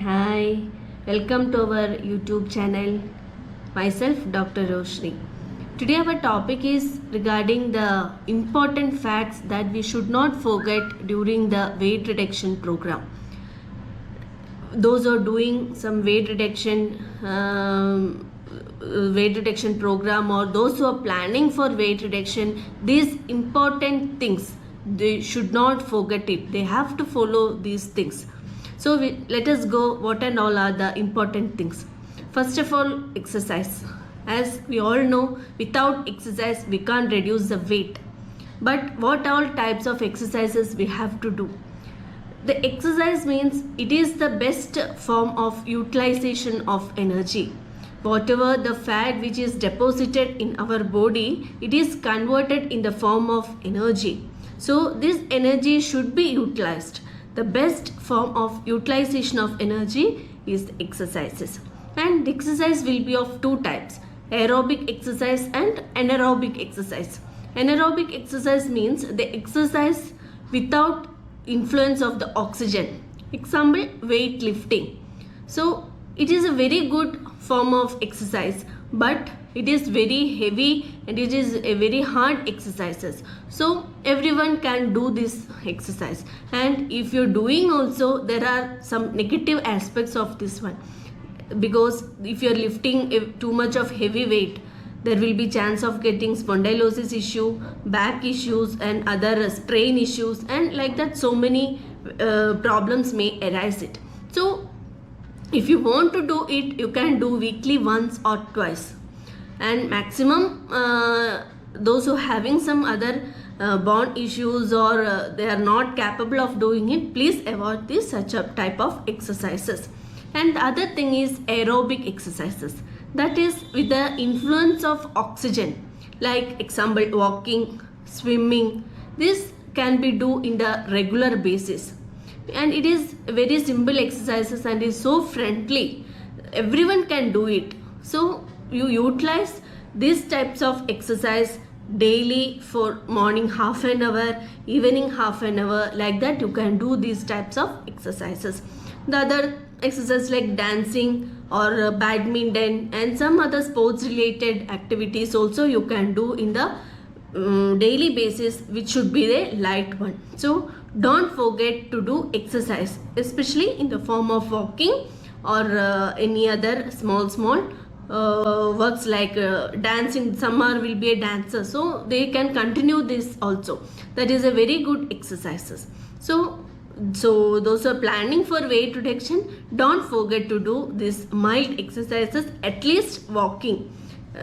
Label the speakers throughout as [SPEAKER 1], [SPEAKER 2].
[SPEAKER 1] Hi, welcome to our YouTube channel. Myself, Dr. Roshni. Today, our topic is regarding the important facts that we should not forget during the weight reduction program. Those who are doing some weight reduction program, or those who are planning for weight reduction, these important things they should not forget it. They have to follow these things. So let us go what and all are the important things. First of all, exercise. As we all know, without exercise we can't reduce the weight. But what all types of exercises we have to do? The exercise means it is the best form of utilization of energy. Whatever the fat which is deposited in our body, it is converted in the form of energy. So this energy should be utilized. The best form of utilization of energy is exercises. And the exercise will be of two types: aerobic exercise and anaerobic exercise. Anaerobic exercise means the exercise without influence of the oxygen. Example, weight lifting. So it is a very good form of exercise, but it is very heavy and it is a very hard exercises. So everyone can do this exercise, and if you're doing also, there are some negative aspects of this one, because if you're lifting too much of heavy weight, there will be chance of getting spondylosis issue, back issues and other sprain issues, and like that so many problems may arise it. So if you want to do it, you can do weekly once or twice, and maximum those who having some other bone issues, or they are not capable of doing it, please avoid this such a type of exercises. And the other thing is aerobic exercises, that is with the influence of oxygen, like example walking, swimming. This can be do in the regular basis, and it is very simple exercises and is so friendly, everyone can do it. So you utilize these types of exercise daily for morning half an hour, evening half an hour, like that you can do these types of exercises. The other exercise like dancing or badminton and some other sports related activities also you can do in the daily basis, which should be the light one. So don't forget to do exercise, especially in the form of walking or any other small works like dancing. Summer will be a dancer, so they can continue this also. That is a very good exercises. So those who are planning for weight reduction, don't forget to do this mild exercises, at least walking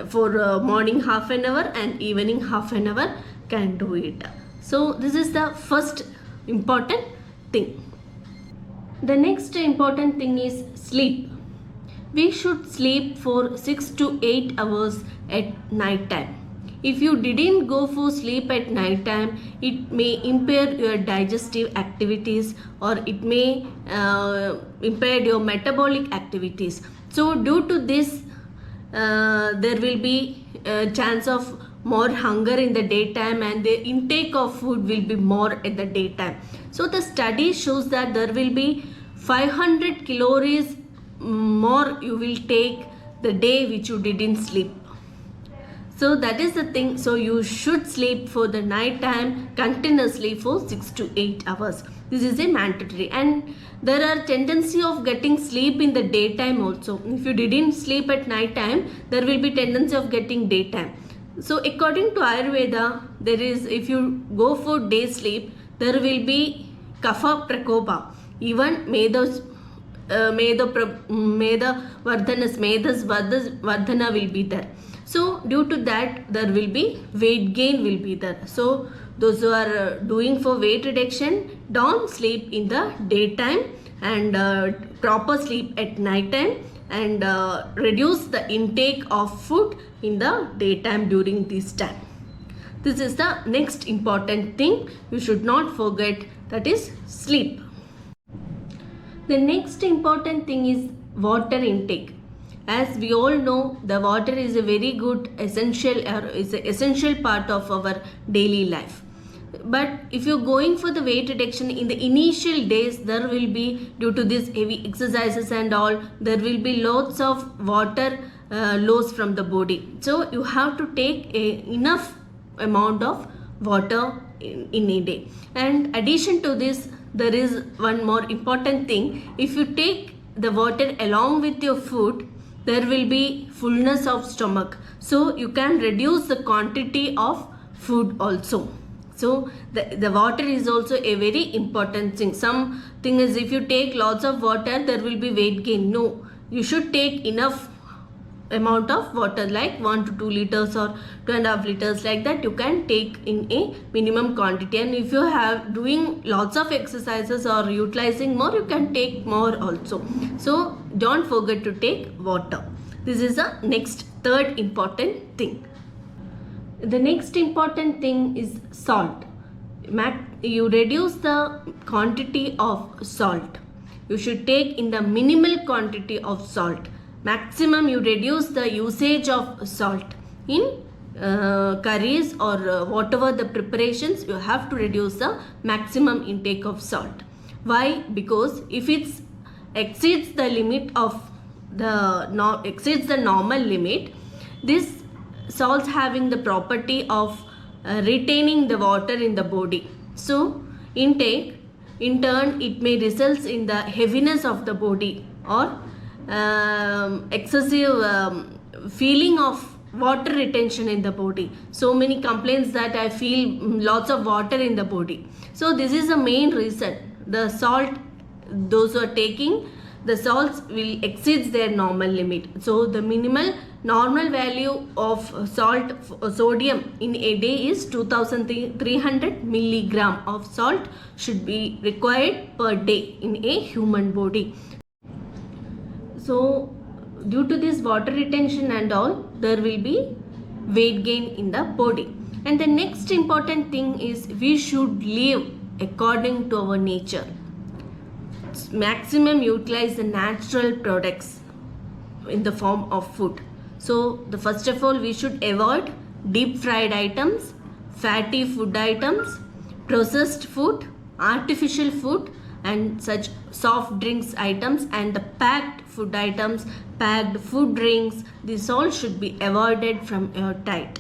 [SPEAKER 1] for morning half an hour and evening half an hour can do it. So this is the first important thing. The next important thing is sleep. We should sleep for 6 to 8 hours at night time. If you didn't go for sleep at night time, it may impair your digestive activities, or it may impair your metabolic activities. So due to this, there will be a chance of more hunger in the daytime, and the intake of food will be more at the daytime. So the study shows that there will be 500 calories more you will take the day which you didn't sleep. So that is the thing. So you should sleep for the night time continuously for 6 to 8 hours. This is a mandatory, and there are tendency of getting sleep in the daytime also. If you didn't sleep at night time, there will be tendency of getting daytime. So according to Ayurveda, there is, if you go for day sleep, there will be kapha prakopa, even medas vardhana will be there. So due to that, there will be weight gain will be there. So those who are doing for weight reduction, don't sleep in the daytime, and proper sleep at night time, and reduce the intake of food in the daytime during this time. This is the next important thing you should not forget, that is sleep. The next important thing is water intake. As we all know, the water is a very good essential part of our daily life. But if you're going for the weight reduction in the initial days, there will be, due to this heavy exercises and all, there will be lots of water loss from the body. So you have to take enough amount of water in a day. And addition to this, there is one more important thing. If you take the water along with your food, there will be fullness of stomach, so you can reduce the quantity of food also. So the water is also a very important thing. Some thing is, if you take lots of water, there will be weight gain. No, you should take enough amount of water, like 1 to 2 liters or 2.5 liters, like that you can take in a minimum quantity. And if you have doing lots of exercises or utilizing more, you can take more also. So don't forget to take water. This is the next third important thing. The next important thing is salt. You reduce the quantity of salt. You should take in the minimal quantity of salt. Maximum you reduce the usage of salt in curries or whatever the preparations. You have to reduce the maximum intake of salt. Why? Because if it exceeds the limit of exceeds the normal limit, this salts having the property of retaining the water in the body. So in turn it may result in the heaviness of the body or excessive feeling of water retention in the body. So many complaints that I feel lots of water in the body. So this is the main reason. The salt, those who are taking the salts will exceed their normal limit. So the minimal normal value of salt, sodium in a day is 2300 milligram of salt should be required per day in a human body. So due to this water retention and all, there will be weight gain in the body. And the next important thing is, we should live according to our nature. Maximum utilize the natural products in the form of food. So the first of all, we should avoid deep fried items, fatty food items, processed food, artificial food, and such soft drinks items, and the packed food items, packed food drinks. This all should be avoided from your diet.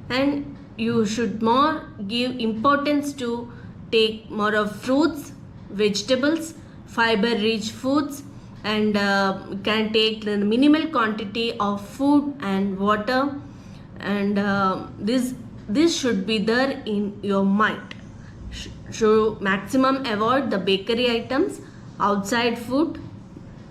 [SPEAKER 1] And you should more give importance to take more of fruits, vegetables, fiber rich foods, and can take the minimal quantity of food and water. And this should be there in your mind. So maximum avoid the bakery items, outside food.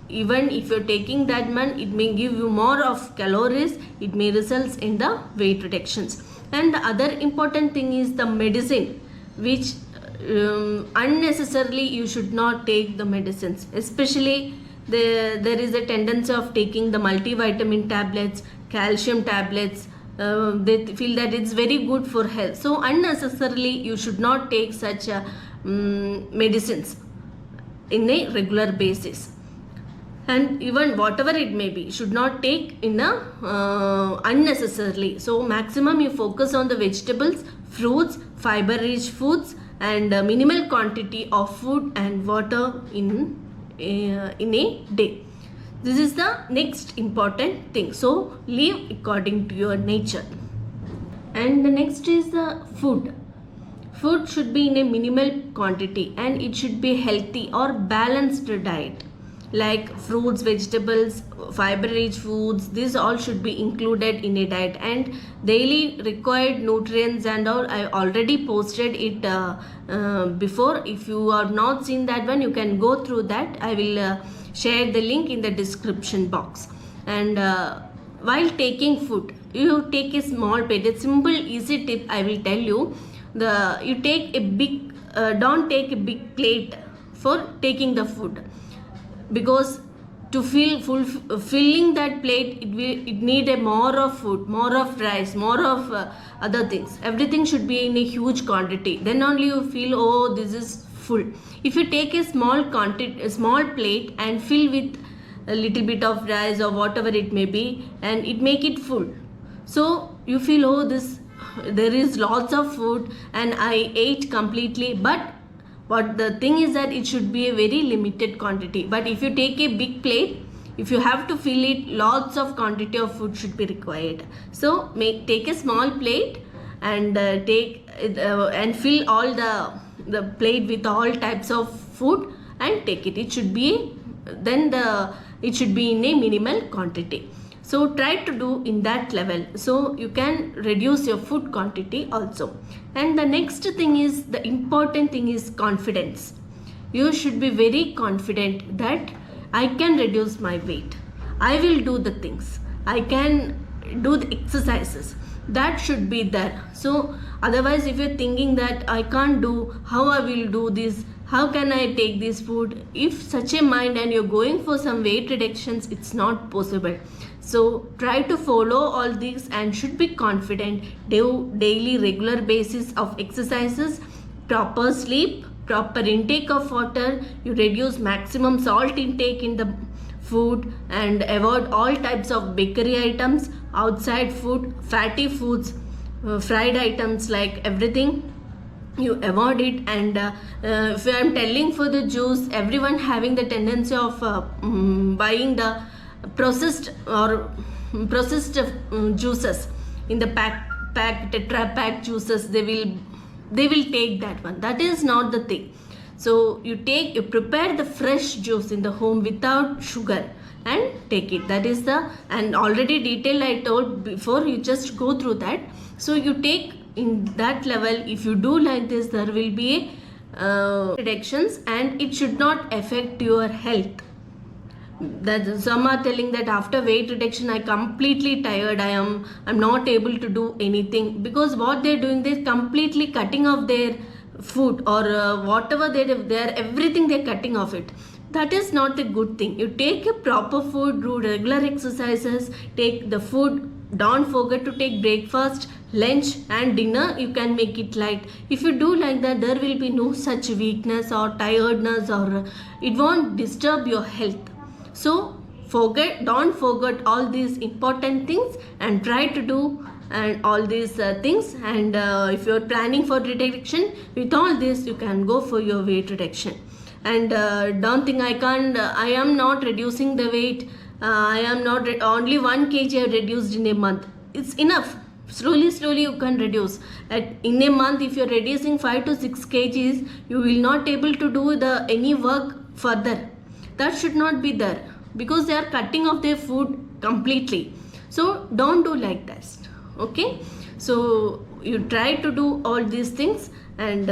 [SPEAKER 1] Even if you're taking that one, it may give you more of calories. It may result in the weight reductions. And the other important thing is the medicine, which unnecessarily you should not take the medicines. Especially there is a tendency of taking the multivitamin tablets, calcium tablets. They feel that it's very good for health. So unnecessarily you should not take such medicines in a regular basis. And even whatever it may be, should not take in a unnecessarily. So maximum you focus on the vegetables, fruits, fiber rich foods, and minimal quantity of food and water in a day. This is the next important thing. So live according to your nature. And the next is the food. Food should be in a minimal quantity, and it should be healthy or balanced diet, like fruits, vegetables, fiber rich foods. These all should be included in a diet. And daily required nutrients and all, I already posted it before. If you are not seen that one, you can go through that. I will share the link in the description box. And while taking food, you take a small plate. A simple easy tip I will tell you. You take a big don't take a big plate for taking the food, because to filling that plate, it need a more of food, more of rice, more of other things. Everything should be in a huge quantity, then only you feel, oh, this is full. If you take a small plate and fill with a little bit of rice or whatever it may be, and it make it full, so you feel, oh, this there is lots of food and I ate completely, but what the thing is that it should be a very limited quantity. But if you take a big plate, if you have to fill it, lots of quantity of food should be required. So take a small plate and and fill all the plate with all types of food and take it. It should be it should be in a minimal quantity. So try to do in that level, so you can reduce your food quantity also. And the next thing is, the important thing is confidence. You should be very confident that I can reduce my weight, I will do the things, I can do the exercises. That should be there. So otherwise, if you're thinking that I can't do, how I will do this, how can I take this food, if such a mind and you're going for some weight reductions, it's not possible. So try to follow all these and should be confident. Do daily regular basis of exercises, proper sleep, proper intake of water, you reduce maximum salt intake in the food and avoid all types of bakery items, outside food, fatty foods, fried items, like everything you avoid it. And if I am telling for the juice, everyone having the tendency of buying the processed juices in the tetra pack juices, they will take that one. That is not the thing. So you prepare the fresh juice in the home without sugar and take it. That is and already detail I told before, you just go through that. So you take in that level. If you do like this, there will be reductions and it should not affect your health. That some are telling that after weight reduction I completely tired, I'm not able to do anything, because what they're doing, they're completely cutting off their food or whatever they're everything they're cutting off it. That is not a good thing. You take a proper food, do regular exercises, take the food, don't forget to take breakfast, lunch and dinner. You can make it light. If you do like that, there will be no such weakness or tiredness, or it won't disturb your health. So don't forget all these important things and try to do and all these things. And if you're planning for reduction, with all this you can go for your weight reduction. And don't think I am not reducing the weight, I am not only 1 kg I reduced in a month. It's enough. Slowly you can reduce. In a month, if you're reducing 5 to 6 kgs, you will not able to do any work further. That should not be there, because they are cutting off their food completely. So don't do like that. Okay, so you try to do all these things and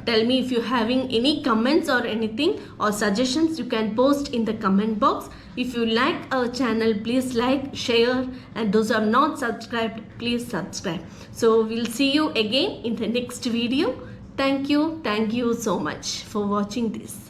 [SPEAKER 1] tell me if you're having any comments or anything or suggestions. You can post in the comment box. If you like our channel, please like, share, and those who are not subscribed, please subscribe. So we'll see you again in the next video. Thank you so much for watching this.